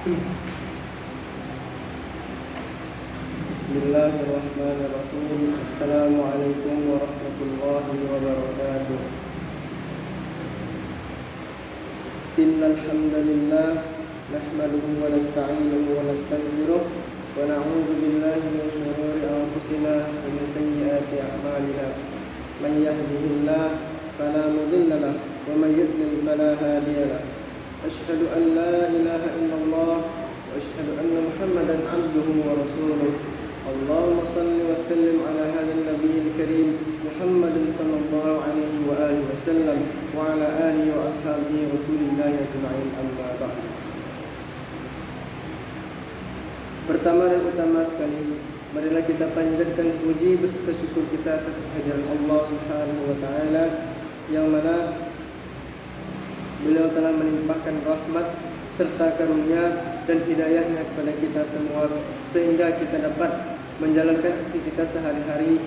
Bismillahirrahmanirrahim. Assalamualaikum warahmatullahi wabarakatuh. Innal hamdalillah nahmaduhu wa nasta'inuhu wa nastaghfiruh wa na'udzu billahi min shururi anfusina wa min sayyiati a'malina. Man yahdihillahu fala mudilla lahu wa man yudlil fala hadiya lahu. Asyhadu an la ilaha illallah wa asyhadu anna Muhammadan 'abduhu wa rasuluh. Allahumma salli wa sallim ala hadzal nabiyil karim Muhammadin sallallahu alaihi wa alihi wasallam wa ala alihi wa ashabihi rasulillahi ajma'in, amma ba'd. Pertama dan utama sekali, marilah kita panjatkan puji beserta syukur kita atas kehadiran Allah Subhanahu wa taala yang mana Beliau telah melimpahkan rahmat serta karunia dan hidayahnya kepada kita semua, sehingga kita dapat menjalankan aktivitas sehari-hari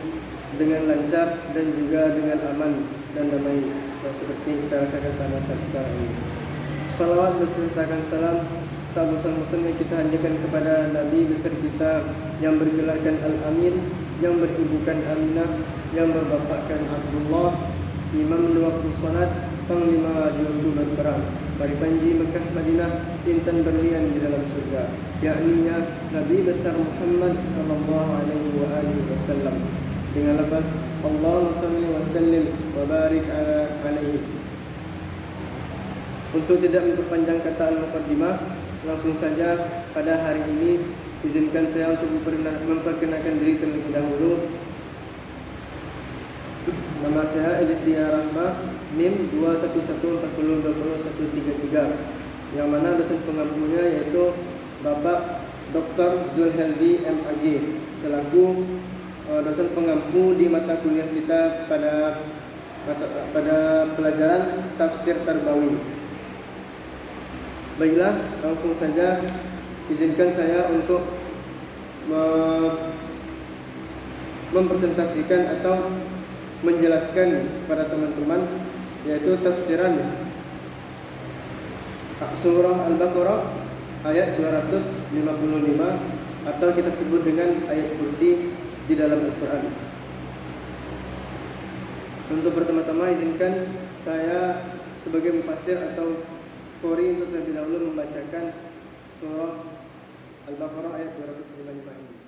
dengan lancar dan juga dengan aman dan damai, seperti yang kita rasakan pada saat sekarang ini. Salawat besertakan salam tak bosan-bosan yang kita hadirkan kepada Nabi besar kita yang bergelarkan Al-Amin, yang beribukan Aminah, yang berbapakkan Abdullah, Imam waktu salat, Panglima di waktu berperang, Bari Panji Mekah Madinah, intan berlian di dalam surga, yakninya Nabi besar Muhammad sallallahu alaihi wa alihi wasallam, dengan lafaz Allahumma shalli wa sallim wa barik alaihi. Untuk tidak memperpanjang kata al-muqaddimah, langsung saja pada hari ini izinkan saya untuk memperkenalkan diri terlebih dahulu. Nama saya Aditya Rahma, NIM 21140201133, yang mana dosen pengampunya yaitu Bapak Dr. Zulheldi MAG selaku dosen pengampu di mata kuliah kita pada pelajaran tafsir Tarbawi. Baiklah, langsung saja izinkan saya untuk mempresentasikan atau menjelaskan kepada teman-teman yaitu tafsiran surah Al-Baqarah ayat 255 atau kita sebut dengan ayat kursi di dalam Al-Quran. Untuk pertama-tama izinkan saya sebagai mufassir atau qori untuk terlebih dahulu membacakan surah Al-Baqarah ayat 255 ini.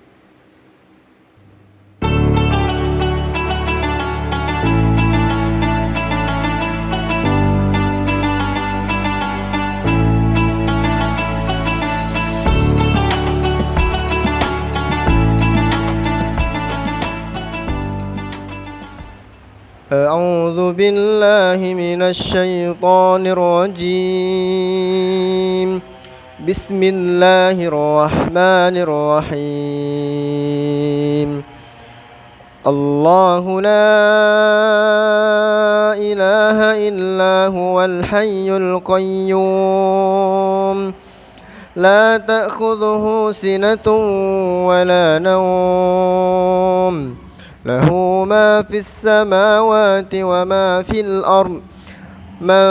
أعوذ بالله من الشيطان الرجيم. بسم الله الرحمن الرحيم. الله لا إله إلا هو الحي القيوم لا تأخذه سنة ولا نوم له ما في السماوات وما في الأرض من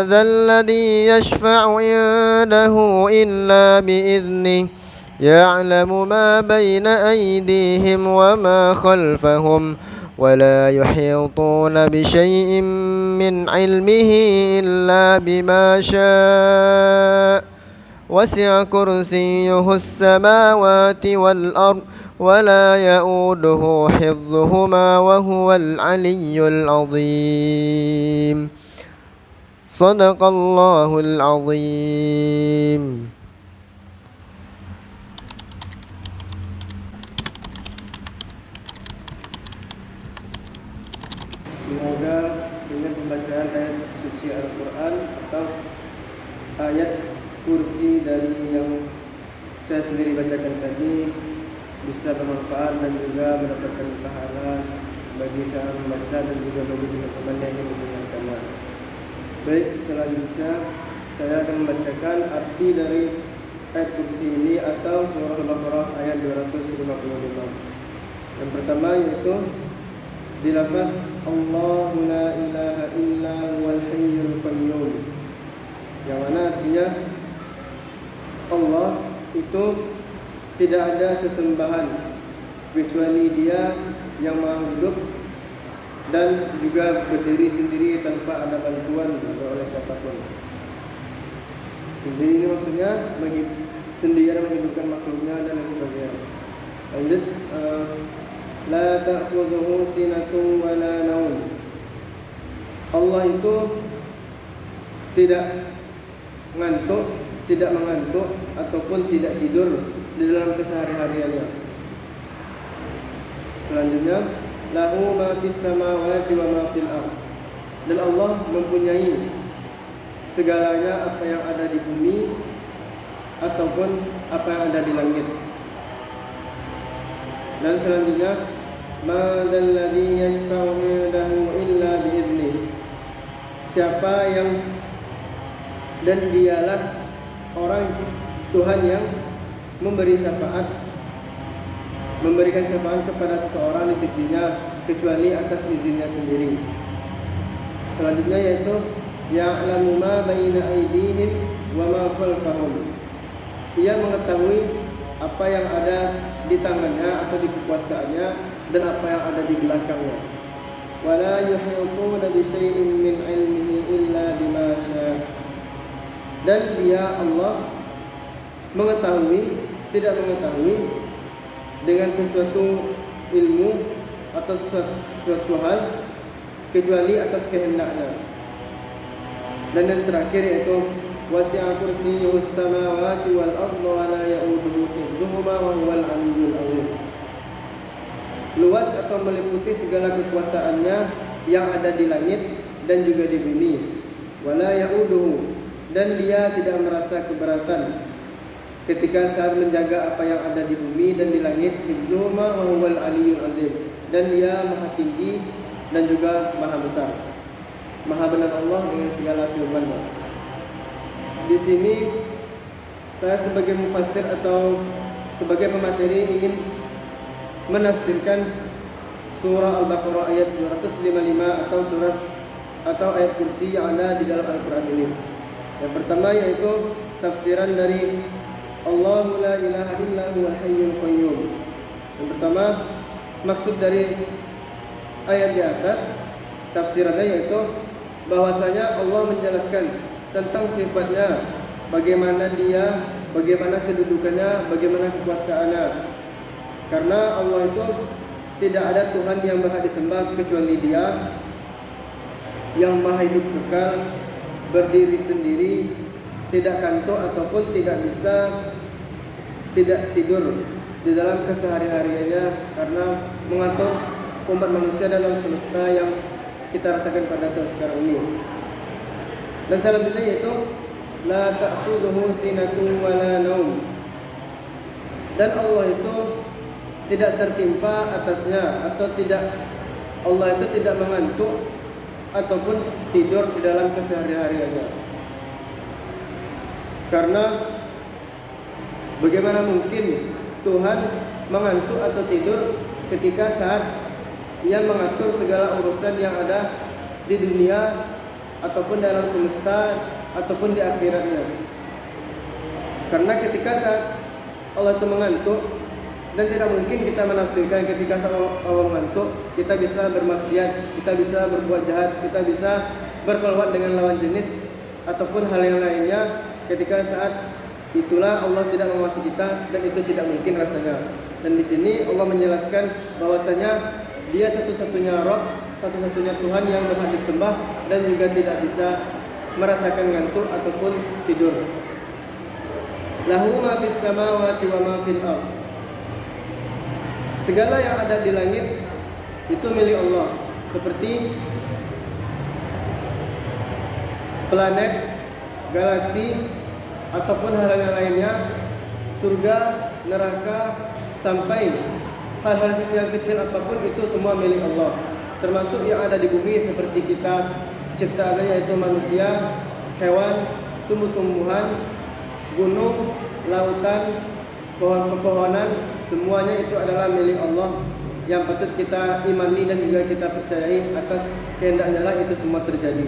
ذا الذي يشفع عنده إلا بإذنه يعلم ما بين أيديهم وما خلفهم ولا يحيطون بشيء من علمه إلا بما شاء وسع كرسيه السماوات والأرض ولا يؤوده حفظهما وهو العلي العظيم. صدق الله العظيم. Semoga dengan pembacaan ayat suci Al-Quran atau ayat kursi dari yang saya sendiri bacakan tadi bisa bermanfaat dan juga mendapatkan pahala bagi saya membaca dan juga bagi teman-teman yang ingin mendengarkannya. Baik, selanjutnya saya akan membacakan arti dari ayat kursi ini atau surah Al-Baqarah ayat 255. Yang pertama yaitu dilafaz Allahu la ilaha illa huwal hayyul qayyum, yang mana artinya Allah itu tidak ada sesembahan kecuali Dia yang Maha Hidup dan juga berdiri sendiri tanpa ada bantuan oleh siapapun. Sendiri ini maksudnya sendiri menghidupkan makhluknya dan lain sebagainya. Lanjut, la ta'khudhuhu sinatun wa la naum. Allah itu tidak mengantuk ataupun tidak tidur di dalam kesehari-hariannya. Selanjutnya, lahu ma fis samawati wa ma fil ardh. Dan Allah mempunyai segalanya apa yang ada di bumi ataupun apa yang ada di langit. Dan selanjutnya, ma dzalladzi yashfa'u 'indahu illa bi'idznih. Siapa yang dan dialah orang Tuhan yang memberikan syafaat kepada seseorang di sisinya kecuali atas izinnya sendiri. Selanjutnya yaitu ya'lamu ma baina aydihim wa ma khalfahum. Ia mengetahui apa yang ada di tangannya atau di kekuasaannya dan apa yang ada di belakangnya. Wala yuhituna bi syai'in min 'ilmihi illa bima syaa. Dan Dia Allah tidak mengetahui dengan sesuatu ilmu atau sesuatu hal kecuali atas kehendaknya. Dan yang terakhir yaitu wasi'a kursiyyuhus samawati wal arda wa la ya'uduhu hifdhuhuma wa huwal 'aliyyul 'azim. Luas atau meliputi segala kekuasaannya yang ada di langit dan juga di bumi. Wa la ya'uduhu, dan Dia tidak merasa keberatan ketika saat menjaga apa yang ada di bumi dan di langit. Hifdhuhuma wa huwal 'aliyyul 'azim, dan Dia Maha tinggi dan juga Maha besar. Maha benar Allah dengan segala firman-Nya. Di sini saya sebagai mufassir atau sebagai pemateri ingin menafsirkan surah Al-Baqarah ayat 255 atau ayat kursi yang ada di dalam Al-Quran ini. Yang pertama yaitu tafsiran dari Allahu la ilaha illa huwal hayyul qayyum. Yang pertama, maksud dari ayat di atas tafsirannya yaitu bahwasanya Allah menjelaskan tentang sifatnya, bagaimana Dia, bagaimana kedudukannya, bagaimana kekuasaannya. Karena Allah itu tidak ada Tuhan yang berhak disembah kecuali Dia yang Maha Hidup kekal, berdiri sendiri, tidak kantuk ataupun tidak tidur di dalam kesehari-hariannya karena mengatur umat manusia dalam semesta yang kita rasakan pada saat sekarang ini. Dan selanjutnya yaitu la ta'khudhuhu sinatun wa la naum. Dan Allah itu tidak tertimpa atasnya atau Allah itu tidak mengantuk ataupun tidur di dalam kesehari-hariannya. Karena bagaimana mungkin Tuhan mengantuk atau tidur ketika saat Ia mengatur segala urusan yang ada di dunia ataupun dalam semesta ataupun di akhiratnya. Karena ketika saat Allah itu mengantuk, dan tidak mungkin kita menafsirkan ketika Allah mengantuk kita bisa bermaksiat, kita bisa berbuat jahat, kita bisa berkelewat dengan lawan jenis ataupun hal yang lainnya. Ketika saat itulah Allah tidak menguasai kita, dan itu tidak mungkin rasanya. Dan di sini Allah menjelaskan bahwasanya Dia satu-satunya Rabb, satu-satunya Tuhan yang berhak disembah dan juga tidak bisa merasakan ngantuk ataupun tidur. Lahu ma fis samawati wa ma fil ardh. Segala yang ada di langit itu milik Allah, seperti planet, galaksi, ataupun hal-hal yang lainnya, surga, neraka, sampai hal-hal yang kecil apapun itu semua milik Allah. Termasuk yang ada di bumi seperti kita ciptaannya yaitu manusia, hewan, tumbuh-tumbuhan, gunung, lautan, pohon-pepohonan, semuanya itu adalah milik Allah yang patut kita imani dan juga kita percayai atas kehendaknya lah itu semua terjadi.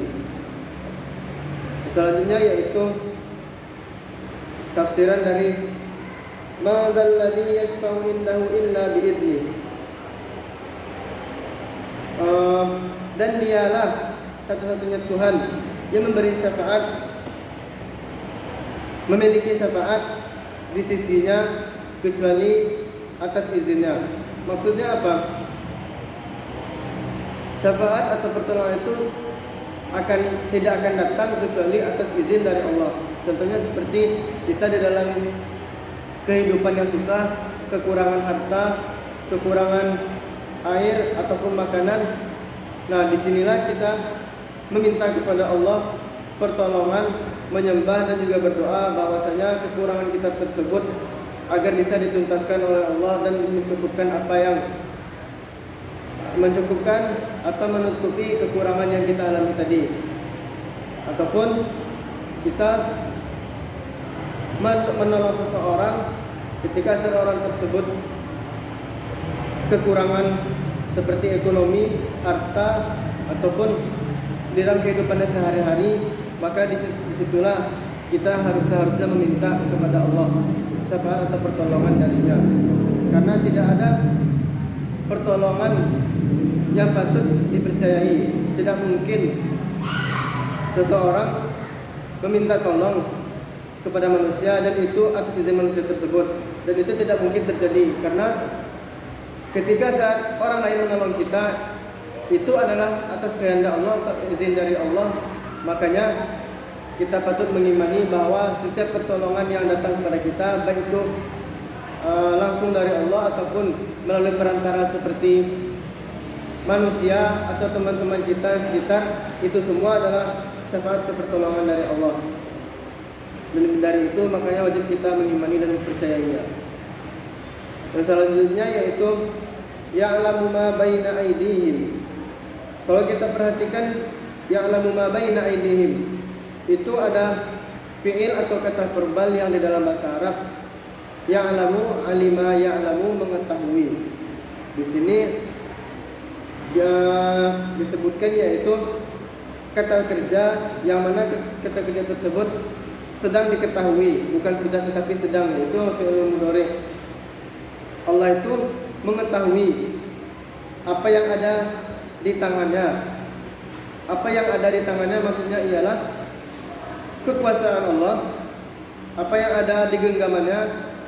Selanjutnya yaitu tafsiran dari ma dzalladzi yashfa'u indahu illa bi'idnih. Dan dialah satu-satunya Tuhan yang memberi syafaat, memiliki syafaat di sisinya kecuali atas izinnya. Maksudnya apa? Syafaat atau pertolongan itu tidak akan datang kecuali atas izin dari Allah. Contohnya seperti kita di dalam kehidupan yang susah, kekurangan harta, kekurangan air ataupun makanan. Nah, disinilah kita meminta kepada Allah pertolongan, menyembah dan juga berdoa bahwasanya kekurangan kita tersebut agar bisa dituntaskan oleh Allah dan mencukupkan atau menutupi kekurangan yang kita alami tadi. Ataupun kita menolong seseorang ketika seseorang tersebut kekurangan seperti ekonomi, harta ataupun di dalam kehidupannya sehari-hari, maka disitulah kita harusnya meminta kepada Allah syafaat atau pertolongan darinya. Karena tidak ada pertolongan yang patut dipercayai. Tidak mungkin seseorang meminta tolong kepada manusia dan itu atas izin manusia tersebut, dan itu tidak mungkin terjadi. Karena ketika saat orang lain menolong kita, itu adalah atas kehendak Allah, izin dari Allah. Makanya kita patut mengimani bahwa setiap pertolongan yang datang kepada kita, baik itu langsung dari Allah ataupun melalui perantara seperti manusia atau teman-teman kita sekitar, itu semua adalah syafaat pertolongan dari Allah. Dan dari itu makanya wajib kita mengimani dan mempercayainya. Dan selanjutnya yaitu ya'lamu ma baina aydihim. Kalau kita perhatikan ya'lamu ma baina aydihim, itu ada fi'il atau kata verbal yang di dalam bahasa Arab. Ya'lamu, alima, ya'lamu, mengetahui. Di sini disebutkan yaitu kata kerja yang mana kata kerja tersebut sedang diketahui, bukan sudah tetapi sedang, yaitu fi'il mudhari. Allah itu mengetahui apa yang ada di tangannya. Apa yang ada di tangannya maksudnya ialah kekuasaan Allah. Apa yang ada di genggamannya,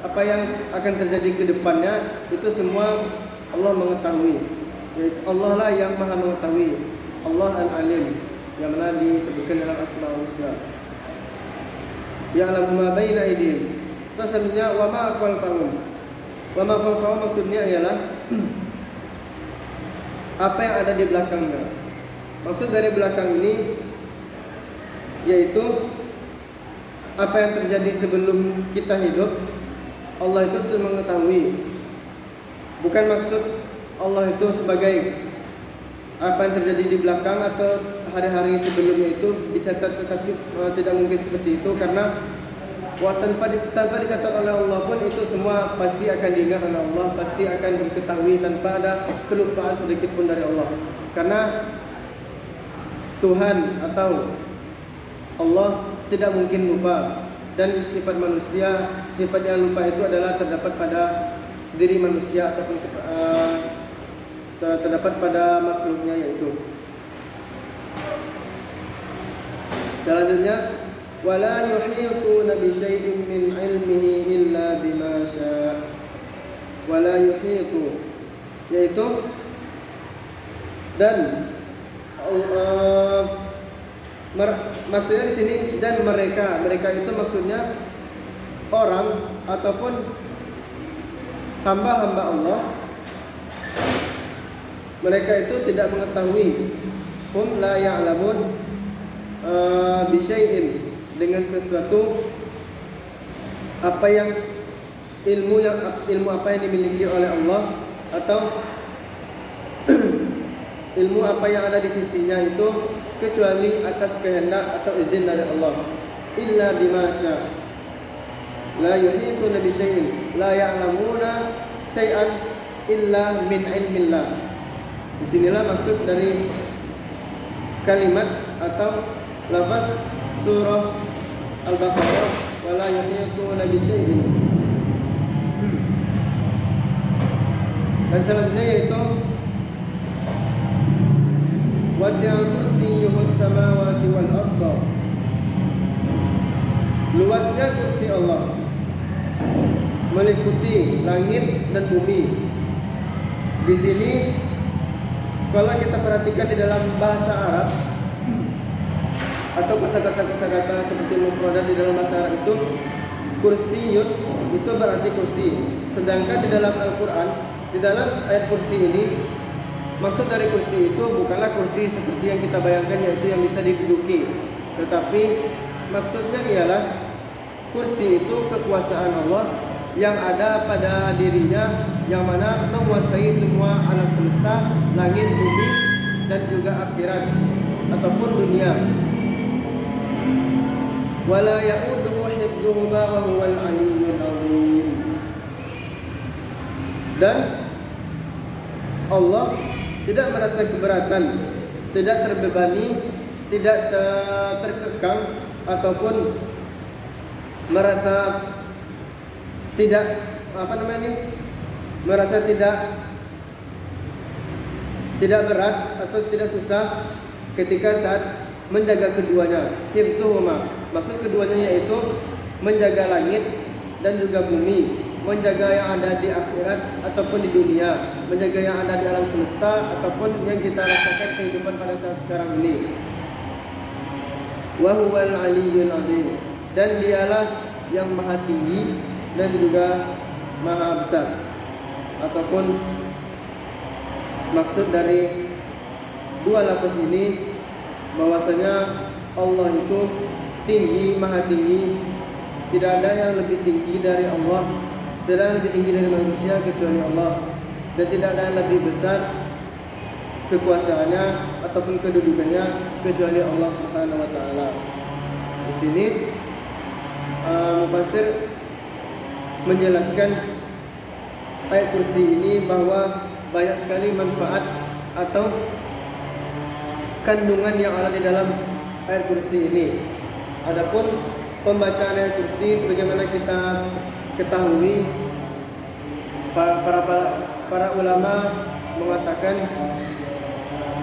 apa yang akan terjadi ke depannya, itu semua Allah mengetahui. Yaitu Allah lah yang maha mengetahui. Allah al-alim, yang mana disebutkan dalam Asmaul Husna. Ya'lamu ma baina aydihim. Terus selanjutnya wa ma khalfahum. Wa ma khalfahum maksudnya ialah apa yang ada di belakangnya. Maksud dari belakang ini yaitu apa yang terjadi sebelum kita hidup, Allah itu sudah mengetahui. Bukan maksud Allah itu sebagai apa yang terjadi di belakang atau hari-hari sebelumnya itu dicatat, tetapi tidak mungkin seperti itu, karena tanpa dicatat oleh Allah pun itu semua pasti akan diingat oleh Allah, pasti akan diketahui tanpa ada kelupaan sedikit pun dari Allah. Karena Tuhan atau Allah tidak mungkin lupa, dan sifat manusia, sifat yang lupa itu adalah terdapat pada diri manusia ataupun terdapat pada makhluknya yaitu. Selanjutnya wala yuhituna bi syai'in min 'ilmihi illa bima syaa. Wala yuhitu yaitu dan maksudnya di sini dan mereka itu maksudnya orang ataupun hamba-hamba Allah. Mereka itu tidak mengetahui, hum la ya'lamun bi syai'in, dengan sesuatu apa yang ilmu apa yang dimiliki oleh Allah atau ilmu apa yang ada di sisinya itu, kecuali atas kehendak atau izin dari Allah. Illa bima syaa. La yuhituna bi syai'in, la ya'lamuna syai'an illa min ilmillah. Disinilah maksud dari kalimat atau lafaz surah Al-Baqarah, ولا يحيطون بشيء. Dan selanjutnya yaitu wasi'a kursiyyuhus samawati wal ardh. Luasnya kursi Allah meliputi langit dan bumi. Di sini kalau kita perhatikan di dalam bahasa Arab atau kosakata-kosakata seperti mufradat di dalam bahasa Arab itu, kursiyun itu berarti kursi. Sedangkan di dalam Al-Qur'an, di dalam ayat kursi ini, maksud dari kursi itu bukanlah kursi seperti yang kita bayangkan, yaitu yang bisa diduduki. Tetapi maksudnya ialah kursi itu kekuasaan Allah yang ada pada dirinya, yang mana menguasai semua alam semesta, langit, bumi, dan juga akhirat ataupun dunia. Wala ya'uduhu hifdhuhuma wa huwal 'aliyyul 'azim. Dan Allah tidak merasa keberatan, tidak terbebani, tidak terkekang ataupun merasa tidak merasa tidak berat atau tidak susah ketika saat menjaga keduanya. Hifdzuhuma, maksud keduanya yaitu menjaga langit dan juga bumi, menjaga yang ada di akhirat ataupun di dunia, menjaga yang ada di alam semesta ataupun yang kita rasakan kehidupan pada saat sekarang ini. Wa huwal 'aliyyul 'azim, dan dialah yang maha tinggi dan juga maha besar. Ataupun maksud dari dua lafaz ini bahwasanya Allah itu tinggi, maha tinggi. Tidak ada yang lebih tinggi dari Allah, tidak ada yang lebih tinggi dari manusia kecuali Allah, dan tidak ada yang lebih besar kekuasaannya ataupun kedudukannya kecuali Allah Subhanahu wa taala. Di sini mufassir menjelaskan ayat kursi ini bahwa banyak sekali manfaat atau kandungan yang ada di dalam ayat kursi ini. Adapun pembacaan ayat kursi sebagaimana kita ketahui, para ulama mengatakan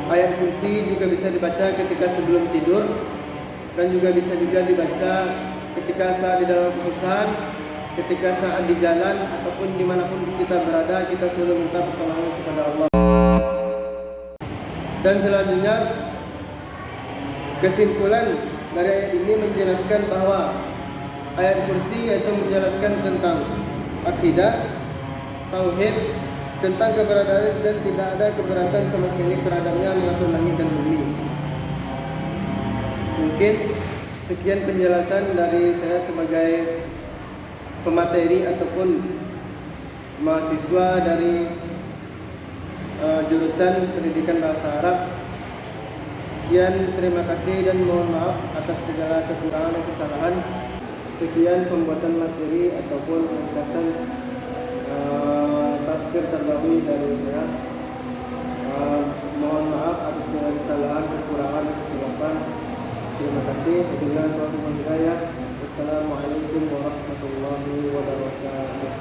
ayat kursi juga bisa dibaca ketika sebelum tidur, dan juga bisa dibaca ketika saat di dalam kesusahan, ketika saat di jalan ataupun dimanapun kita berada, kita selalu minta pertolongan kepada Allah. Dan selanjutnya kesimpulan dari ayat ini menjelaskan bahwa ayat kursi yaitu menjelaskan tentang akidah, tauhid, tentang keberadaan dan tidak ada keberatan sama sekali terhadapnya mengatur langit dan bumi. Mungkin sekian penjelasan dari saya sebagai pemateri ataupun mahasiswa dari jurusan pendidikan bahasa Arab. Sekian, terima kasih dan mohon maaf atas segala kekurangan dan kesalahan. Sekian pembuatan materi ataupun ringkasan tafsir terdahulu dari saya. Mohon maaf atas segala kesalahan, kekurangan, kekurangan. Terima kasih. Wabillahi taufiq wal hidayah. Wassalamualaikum warahmatullahi wabarakatuh.